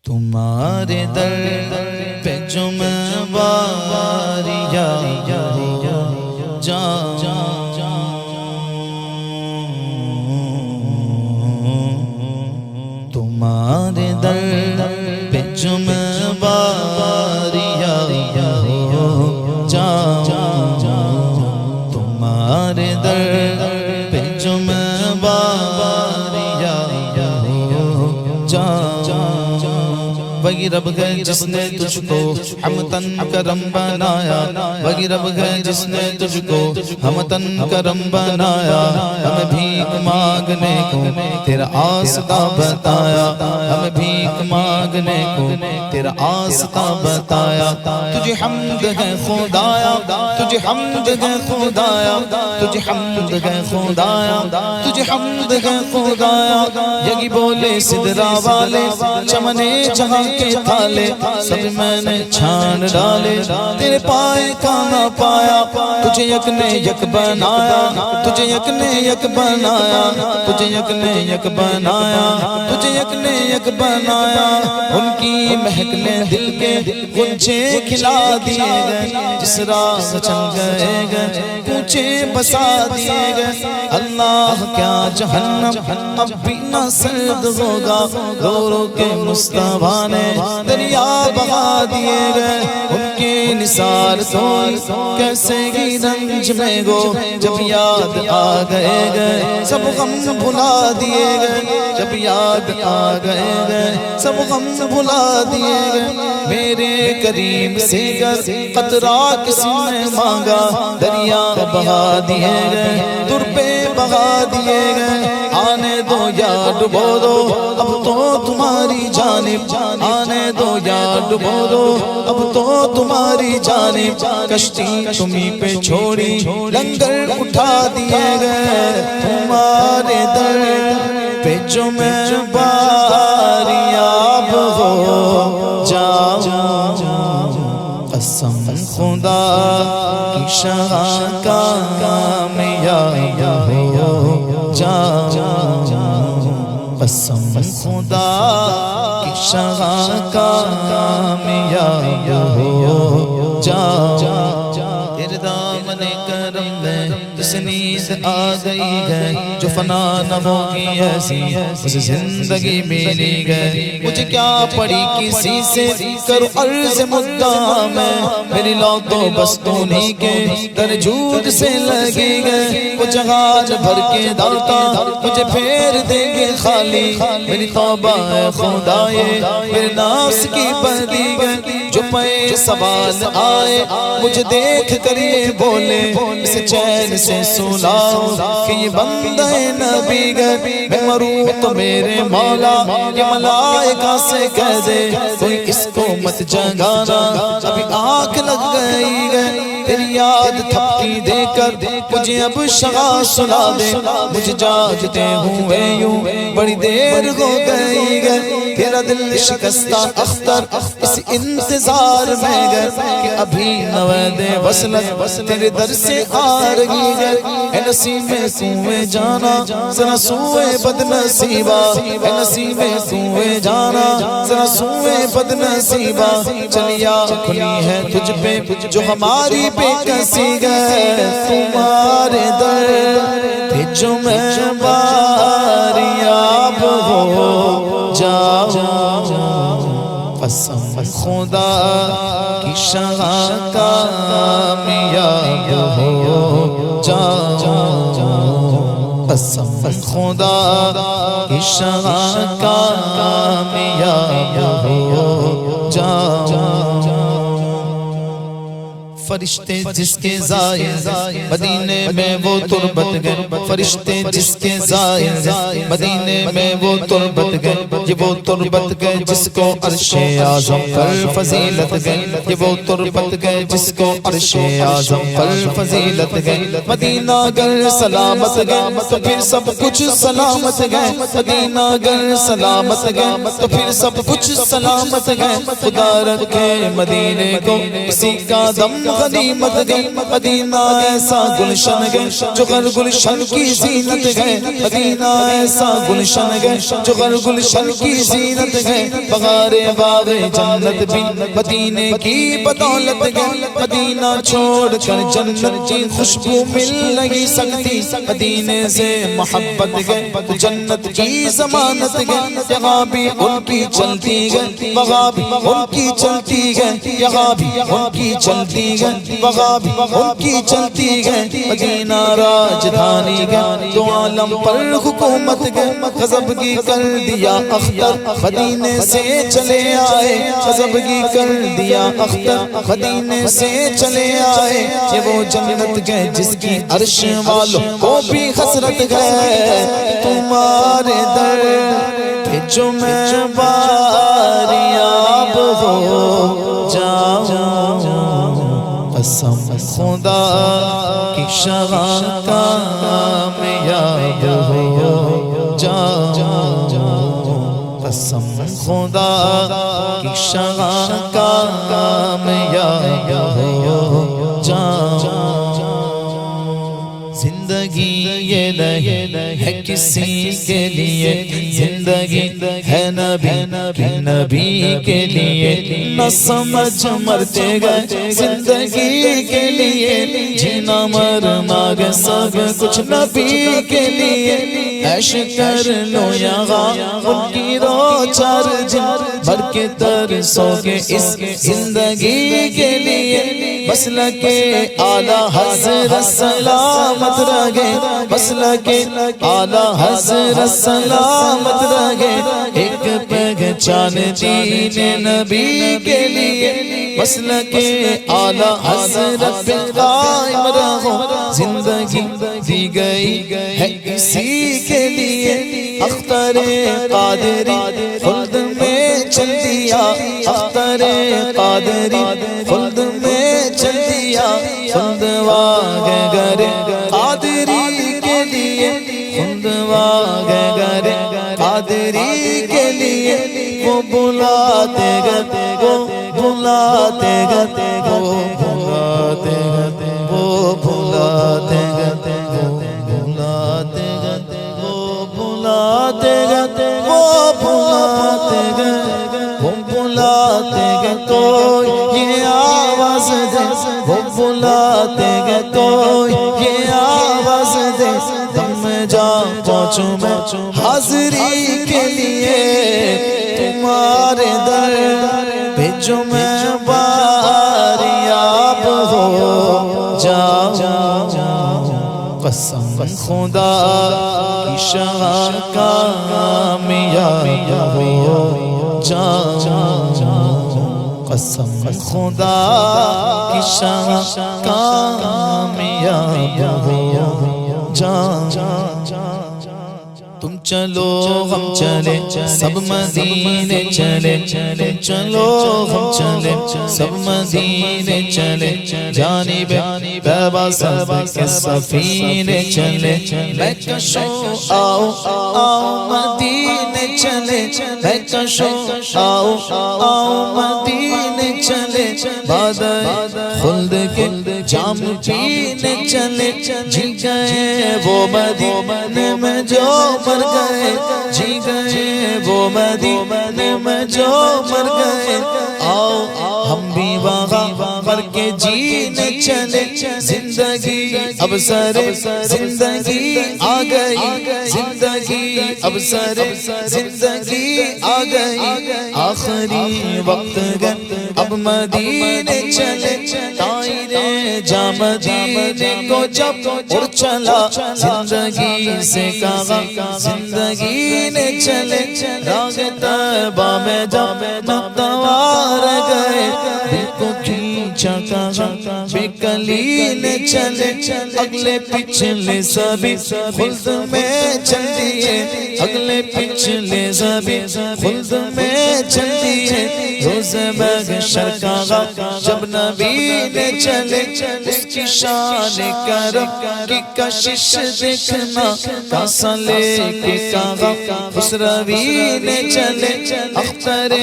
تمہارے در پہ جو میں واریہ تمہارے در پہ جو میں واریہ تمہارے در پہ جو میں واریہ وہی رب ہے جس نے تجھ کو ہمتن کرم بنایا، وہی رب ہے جس نے تجھ کو ہمتن کرم بنایا، ہمیں بھیک مانگنے کو تیرا آستا بتایا، ہمیں بھیک مانگنے کو تیرا آستا بتایا۔ تجھے حمد ہے خدایا، تجھے حمد ہے خدایا، تجھے حمد ہے خدایا، تجھے حمد ہے خدایا۔ یہی بولے سدرا والے چمنے جہاں کے تھالے سب میں نے چھان ڈالے، تیرے پائے کا نہ پایا، تجھے یک نے یک بنایا، تجھے یک نے یک بنایا، تجھے یک نے یک بنایا، تجھے یک نے یک بنایا۔ ان کی مہک نے دل کے غنچے کھلا دیے گئے، جس راہ چل گئے گئے کوچے بسا دیے گئے۔ اللہ کیا جہنم اب بھی نہ سرد ہوگا، رو رو کے مصطفیٰ نے دریا بہا دیے گئے۔ ان کے نثار تو کیسے ہی رنج میں گو، جب یاد آ گئے گئے سب غم بھلا دیے گئے، جب یاد آ گئے گئے سب غم بھلا دیے گئے۔ میرے کریم سے گر قطرہ کسی نے مانگا، دریا بہا دیے گئے، در پہ بہا دیے گئے۔ آنے دو یا ڈبو دو اب تو تمہاری جانب، آنے دو یا ڈبو دو اب تو تمہاری جانب۔ کشتی تمہیں پہ چھوڑی لنگر اٹھا دیے گئے، تمہارے در پہ جو میں باریاب ہو جاؤں، قسم خدا کی شاہ کا کامیاب ہو جاؤں، قسم خدا کی شاہ کا کامیاب ہو جاؤں۔ تیرے دامن کرم میں جس نیند آ گئی ہے، جو فنا نہ ہوگی ایسی اسے زندگی ملی گئے۔ مجھے کیا پڑی کسی سے کرو عرض مدعا میں، میری لو تو بس انہی کے درجود سے لگی گئے۔ وہ جہاز بھر کے داتا مجھے پھیر دیں گے خالی، میری توبہ ہے خدائے میرے ناس کی پردی گئے۔ جو پے سوال آئے مجھے دیکھ کر یہ بولے، اسے چین سے سلاؤ کہ یہ بندہ نبی گئے۔ میں مروں تو میرے مولا یہ ملائکہ سے کہہ دے، کوئی اس کو مت جگانا ابھی آنکھ لگ گئی گئے۔ تیری یاد تھپکی دے کر مجھے اب شغا سنا دے، مجھے جاگتے ہوئے یوں بڑی دیر ہو گئی گئے۔ تیرا دل شکستہ اختر اس انتظار میں گئے کہ ابھی نوید وصلت تیرے در سے آ رہی ہے۔ اے نصیب سوئے جانا ذرا سوئے بد نصیبہ، اے نصیب سوئے جانا ذرا سوئے بد نصیبہ۔ چلیا کھلی ہے تجھ پہ جو ہماری بے کسی گئے، تمہارے در پہ جو میں باریاب ہو جاؤں، قسم خدا کی شاہ کا کامیاب ہو جاؤں، قسم خدا کی شاہ کا کامیاب ہو جاؤں۔ فرشتے جس کے زائر مدینے میں وہ تربت گئے، فرشتے جس کے زائر مدینے میں وہ تربت گئے، یہ وہ تربت گئے جس کو عرش اعظم پر فضیلت گئے، یہ وہ تربت گئے جس کو عرش اعظم پر فضیلت گئے۔ مدینہ گر سلامت گئے تو پھر سب کچھ سلامت گئے، مدینہ گر سلامت گئے تو پھر سب کچھ سلامت گئے۔ خدا رکھے مدینے کو اسی کا دم غنیمت گئے مدینہ ایسا گلشن گئے جو ہر گلشن کی زینت گئے مدینہ ایسا گلشن گئے جو ہر گلشن کی زینت گئے بہار باغ جنت بھی مدینے کی بدولت گئے مدینہ چھوڑ کر جنت کی خوشبو مل نہیں سکتی مدینے سے محبت گئے جنت کی ضمانت گئے یہاں بھی ان کی چلتی گئے وہاں بھی ان کی چلتی گئے یہاں بھی ان کی چلتی گئے وہاں بھی ان کی چلتی گئے مدینہ راجدھانی گئے تو عالم پر حکومت گئے غضبگی کر دیا اختر مدینے سے چلے آئے غضبگی کر دیا اختر مدینے سے چلے آئے یہ وہ جنت گئے جس کی عرش والوں کو بھی حسرت گئے تمہارے در پہ جو میں باریاب ہو جاؤں قسم خدا کی شرح کامیاب ہو جاؤں قسم خدا کی شرح کامیاب ہو جاؤں زندگی یہ نہیں ہے کسی کے لیے زندگی ہے نبی کے لیے نہ سمجھ مرتے گئے زندگی کے لیے جینا مرنا گئے سب کچھ نبی کے لیے عیش کر لو یہاں ان کی رو چار جن بھر کے ترسو گے اس زندگی کے لیے مسلک اعلیٰ حضرت سلامت رہے مسلک اعلیٰ حضرت سلامت رہے ایک پہچان دین نبی کے لیے مسلک اعلیٰ حضرت پہ قائم رہو زندگی دی گئی ہے اسی کے لیے اختر قادری خلد میں چل دیا اختر قادری خلد میں چل دیا خلد واغگر قادری کے لیے خلد واغگر قادری کے لیے وہ بلاتے گئے وہ بلاتے گئے وہ بلاتے گئے وہ بلاتے گئے وہ بلاتے گئے وہ بلاتے گئے وہ بلاتے گئے وہ بلاتے گئے تو یہ آواز دے وہ بلاتے گئے تو یہ آواز دے تم میں جا پہنچوں میں حاضری کے لیے تمہارے در پہ جو میں باریاب ہو جاؤں قسم خدا کی شرح کامیاب ہو جاؤں قسم خدا کی شرح کامیاب ہو جاؤں تم چلو ہم چلے سب مدینے چلے تم چلو ہم چلے سب مدینے چلے جانب بابا سب کے سفینے چلے میں کشو آؤ آؤ مدینے چلے میں کشو آؤ آؤ مدینے چلے بادل خلد کے جام پینے چلے جی گئے وہ مدینے میں جو مر گئے جی گئے وہ مدینے میں جو مر گئے آؤ ہم بھی وہاں مر کے جینے چلے زندگی اب سر زندگی آ گئی زندگی اب سر زندگی آ گئی آخری وقت گئے اب مدینے چلے طائر جا مدینے کو جب اڑ چلا زندگی سے کہا زندگی نے چلے راگ طیبہ میں جب نقدوار گئے دل کو کھینچا کہا بے کلی نے چلے اگلے پچھلے سبھی خلد میں چل دیے اگلے پچھلے سبھی خلد میں چل دیے روز محشر کہا جب نبی نے چلے اس کی شان کرم کی کشش دیکھنا کاسا لے کے کہا اس روی نے چلے اختر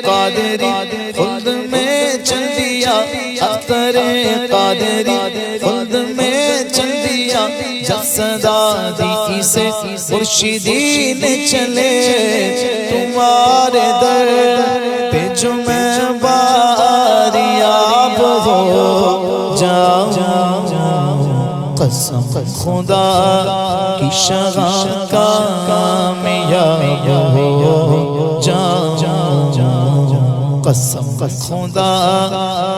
قادری خلد میں چل دیا اختر قادری خلد میں چل دیا جب صدا دی سے مرشدی نے چلے تمہارے در پہ جو میں باریاب ہو جاؤں قسم خدا کی شغاں کامیاب ہو جاؤں قسم خدا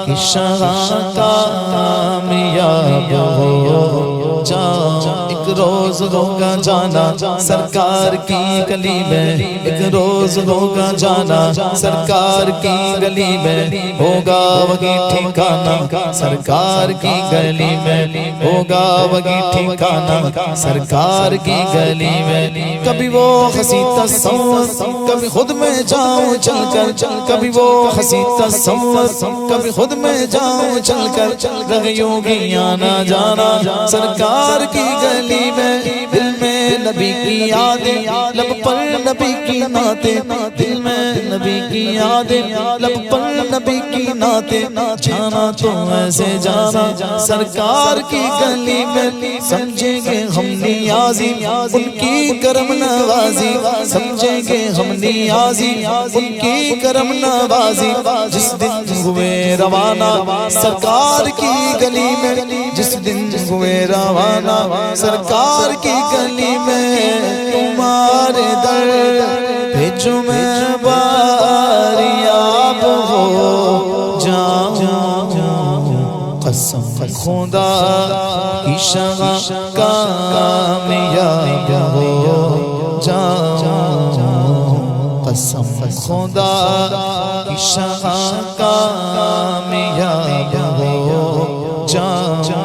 کی شغاں کامیاب ہو جاؤں ایک روز ہوگا جانا سرکار کی گلی میں ایک روز ہوگا جانا سرکار کی گلی میں ہوگا وہی ٹھکانہ سرکار کی گلی میں ہوگا وہی ٹھکانہ سرکار کی گلی میں کبھی وہ ہنسی تصور کبھی خود میں جاؤں چل کر کبھی وہ ہنسی تصور کبھی خود میں جاؤں چل کر رہیوں گی آنا جانا سرکار کی گلی میں دل میں نبی کی یادیں لب پر نبی کی نعتیں دل میں نبی کی یادیں لب پر نبی کی نعتیں جانا تو ایسے جانا سرکار کی گلی میں سمجھیں گے ہم نیازی ان کی کرم نوازی سمجھیں گے ہم نیازی ان کی کرم نوازی جس دن ہوئے روانہ سرکار کی گلی میں جس دن ہوئے روانہ سرکار کی گلی میں تمہارے در پہ جو میں باریاب ہو جاؤں قسم خدا کی شغاں کامیاب ہو جاؤں قسم خدا کی شغاں کامیاب ہو جاؤں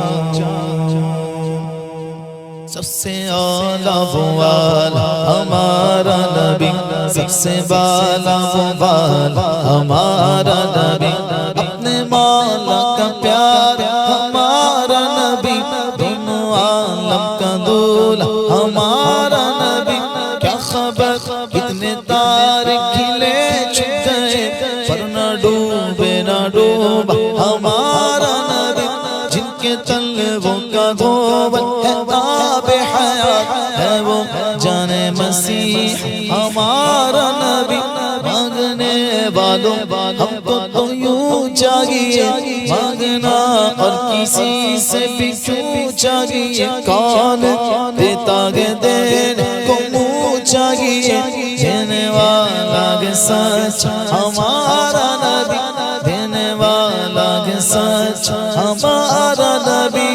سب سے اعلیٰ والا ہمارا نبی سب سے بالا والا ہمارا نبی اپنے مولا کا پیار ہمارا نبی دونوں عالم کا دولہ ہمارا نبی کیا خبر کتنے تارے کھلے چھپ گئے پر نہ ڈوبے نہ ڈوبا ہمارا نبی جن کے طلبوں کا دھوبن ہے آب حیات ہے وہ جان مسیح ہمارا نبی مانگنے والوں ہم کو تو یوں چاہیے مانگنا اور کسی سے بھی کیوں چاہیے کون دیتا گے دینے کو منہ چاہیے دینے والا گے سچ ہمارا نبی دینے والا گے سچ ہمارا نبی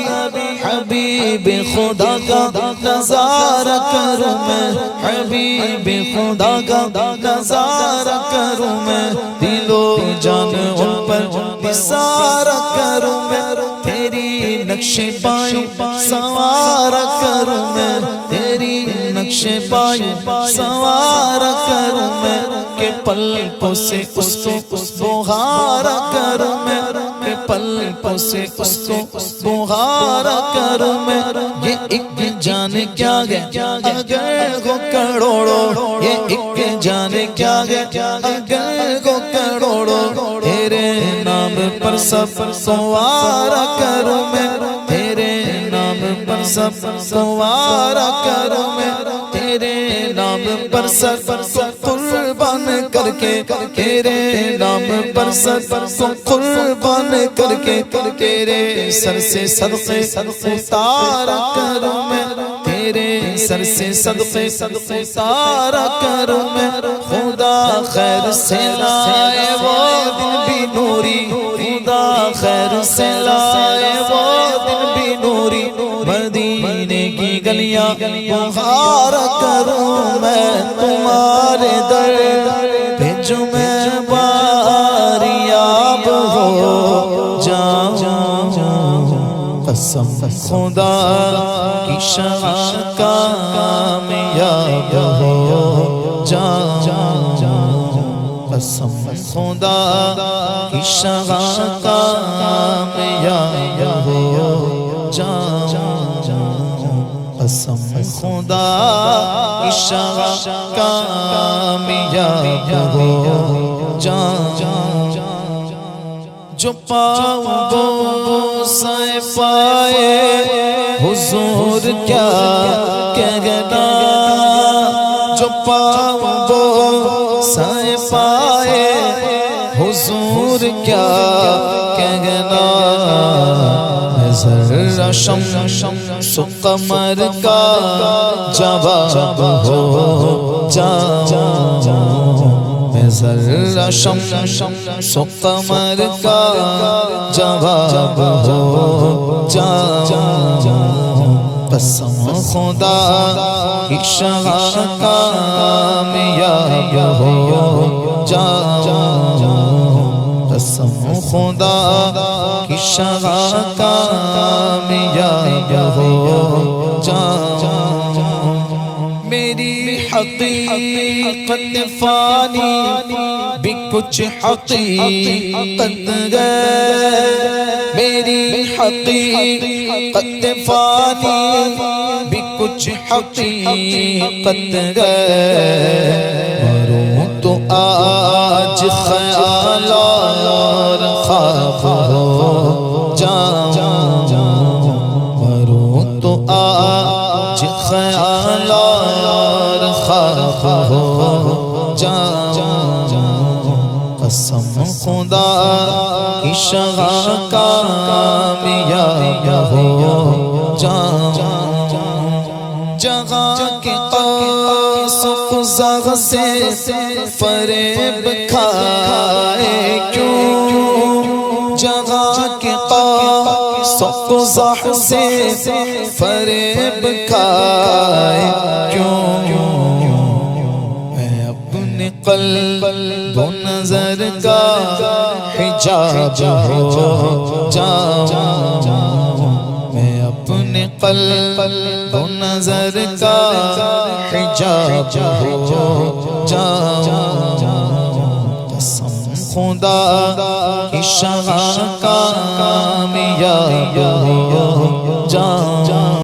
حبیب خدا کا نظارہ کروں میں حبیب خدا کا نظارہ کروں میں دل و جان ان پر نثارہ کروں میں تیری نقش پائیں سوارہ کروں میں تیری نقش پائیں سوارہ کروں میں کہ پلکوں سے اس کو بہارا کروں میں کہ پلکوں سے اس کو بہارا کروں میں یہ ایک جان کیا ہے اگر وہ کروڑوں یہ ایک جان کیا ہے اگر وہ کروڑوں تیرے نام پر سب سوارا کروں میں تیرے نام پر سب سوارا کروں میں تیرے نام پر سب قربان کر کے تیرے نام پر سب قربان کر کے تیرے سر سے صدقے اتارا کروں میں تیرے سر سے صدقے اتارا کروں میں خدا خیر سے لائے وہ دن بھی نوری خدا خیر سے لائے وہ دن بھی نوری مدینے کی گلیاں بہارا کروں میں تمہارے در پہ جو میں باریاب ہو جاؤں قسم خدا کی شغاں کامیاب ہو جاؤں قسم خدا کی شغاں کامیاب ہو جاؤں قسم خدا کی شغاں کامیاب ہو جاؤں جو پاؤں سائے پائے حضور کیا کہنا، جو پاؤں وہ سائے پائے حضور کیا کہنا، میں ذرہ شمس و قمر کا جواب ہو جاؤں، میں ذرہ شمس و قمر کا جواب ہو جاؤں، قسم خدا کی شاہ کامیاب ہو جاؤں، قسم خدا کی شاہ کامیاب ہو جاؤں، میری حقیقت فانی بھی کچھ حقیقت ہے، میری حقیقت فانی بھی کچھ حقیقت ہے، مروں تو آج خیال اور خواب ہو جاؤں، مروں تو آج خیال اور خواب ہو جاؤں، قسم خدا کی شاہ کامیاب ہو جاؤں، جہاں کے قوس و قزح سے فریب کھائے کیوں، جہاں کے قوس و قزح سے فریب کھائے کیوں، میں اپنے قلب و نظر کا حجاب ہو جاؤں، میں اپنے قلب و نظر کا حجاب ہو جاؤں، قسم خدا کی شاہ کامیاب ہو